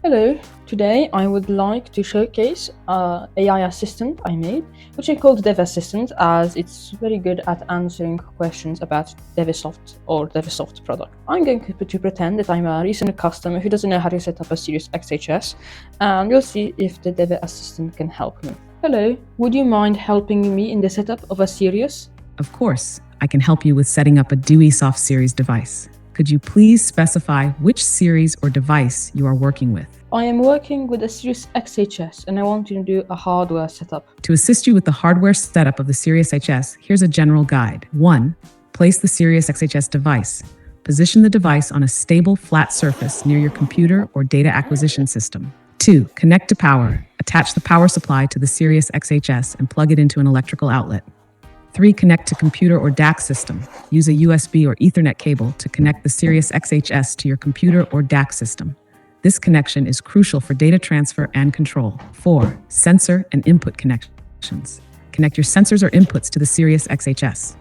Hello, today I would like to showcase AI assistant I made, which I called Dewe Assistant as it's very good at answering questions about Dewesoft or Dewesoft product. I'm going to pretend that I'm a recent customer who doesn't know how to set up a Sirius XHS, and we'll see if the Dewe Assistant can help me. Hello, would you mind helping me in the setup of a Sirius? Of course, I can help you with setting up a Dewesoft Series device. Could you please specify which series or device you are working with? I am working with a Sirius XHS and I want to do a hardware setup. To assist you with the hardware setup of the Sirius XHS, here's a general guide. 1. Place the Sirius XHS device. Position the device on a stable, flat surface near your computer or data acquisition system. 2. Connect to power. Attach the power supply to the Sirius XHS and plug it into an electrical outlet. 3. Connect to computer or DAC system. Use a USB or Ethernet cable to connect the Sirius XHS to your computer or DAC system. This connection is crucial for data transfer and control. 4. Sensor and input connections. Connect your sensors or inputs to the Sirius XHS.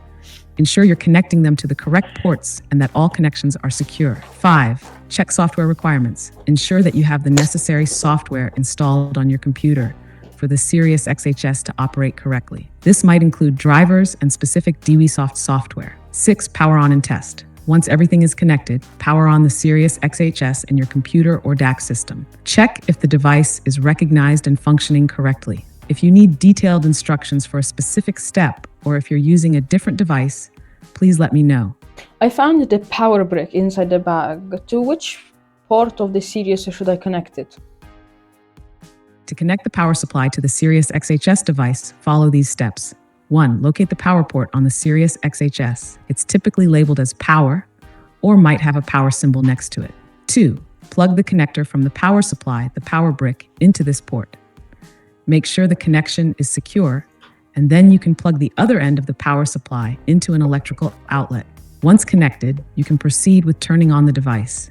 Ensure you're connecting them to the correct ports and that all connections are secure. 5. Check software requirements. Ensure that you have the necessary software installed on your computer for the Sirius XHS to operate correctly. This might include drivers and specific Dewesoft software. 6. Power on and test. Once everything is connected, power on the Sirius XHS in your computer or DAC system. Check if the device is recognized and functioning correctly. If you need detailed instructions for a specific step, or if you're using a different device, please let me know. I found the power brick inside the bag. To which port of the Sirius should I connect it? To connect the power supply to the Sirius XHS device, follow these steps. 1. Locate the power port on the Sirius XHS. It's typically labeled as power or might have a power symbol next to it. 2. Plug the connector from the power supply, the power brick, into this port. Make sure the connection is secure, and then you can plug the other end of the power supply into an electrical outlet. Once connected, you can proceed with turning on the device.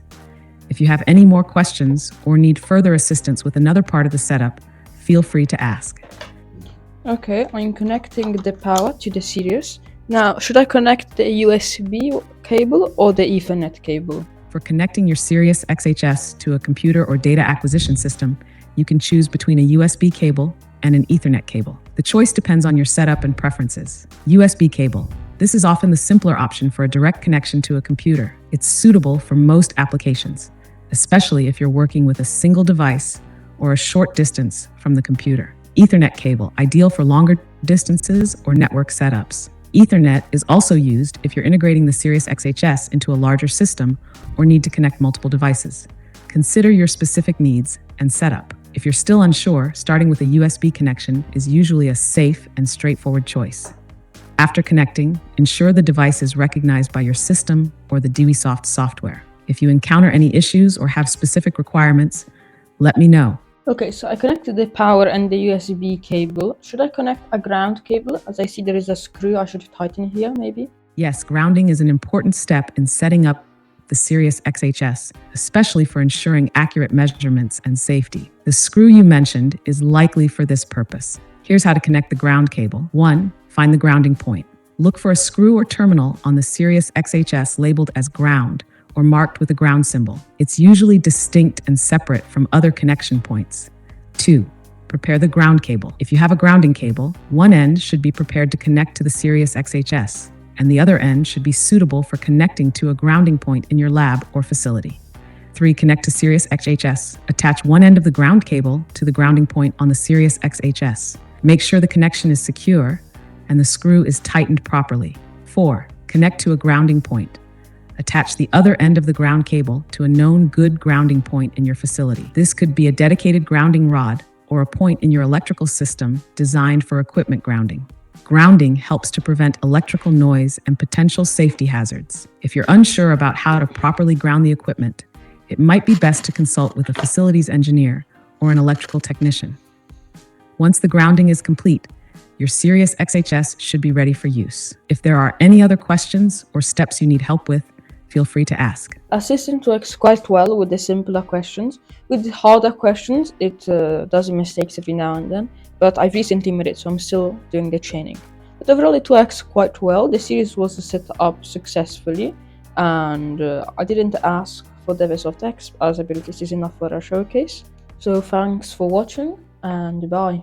If you have any more questions or need further assistance with another part of the setup, feel free to ask. Okay, I'm connecting the power to the Sirius. Now, should I connect the USB cable or the Ethernet cable? For connecting your Sirius XHS to a computer or data acquisition system, you can choose between a USB cable and an Ethernet cable. The choice depends on your setup and preferences. USB cable. This is often the simpler option for a direct connection to a computer. It's suitable for most applications, especially if you're working with a single device or a short distance from the computer. Ethernet cable, ideal for longer distances or network setups. Ethernet is also used if you're integrating the Sirius XHS into a larger system or need to connect multiple devices. Consider your specific needs and setup. If you're still unsure, starting with a USB connection is usually a safe and straightforward choice. After connecting, ensure the device is recognized by your system or the Dewesoft software. If you encounter any issues or have specific requirements, let me know. Okay, so I connected the power and the USB cable. Should I connect a ground cable? As I see there is a screw I should tighten here, maybe? Yes, grounding is an important step in setting up the Sirius XHS, especially for ensuring accurate measurements and safety. The screw you mentioned is likely for this purpose. Here's how to connect the ground cable. 1. Find the grounding point. Look for a screw or terminal on the Sirius XHS labeled as ground or marked with a ground symbol. It's usually distinct and separate from other connection points. 2. Prepare the ground cable. If you have a grounding cable, one end should be prepared to connect to the Sirius XHS, and the other end should be suitable for connecting to a grounding point in your lab or facility. 3. Connect to Sirius XHS. Attach one end of the ground cable to the grounding point on the Sirius XHS. Make sure the connection is secure and the screw is tightened properly. 4. Connect to a grounding point. Attach the other end of the ground cable to a known good grounding point in your facility. This could be a dedicated grounding rod or a point in your electrical system designed for equipment grounding. Grounding helps to prevent electrical noise and potential safety hazards. If you're unsure about how to properly ground the equipment, it might be best to consult with a facilities engineer or an electrical technician. Once the grounding is complete, your Sirius XHS should be ready for use. If there are any other questions or steps you need help with, feel free to ask. Assistant works quite well with the simpler questions. With the harder questions, it does mistakes every now and then, but I've recently made it, so I'm still doing the training. But overall, it works quite well. The series was set up successfully, and I didn't ask for Dewesoft X, as I believe this is enough for our showcase. So thanks for watching and bye.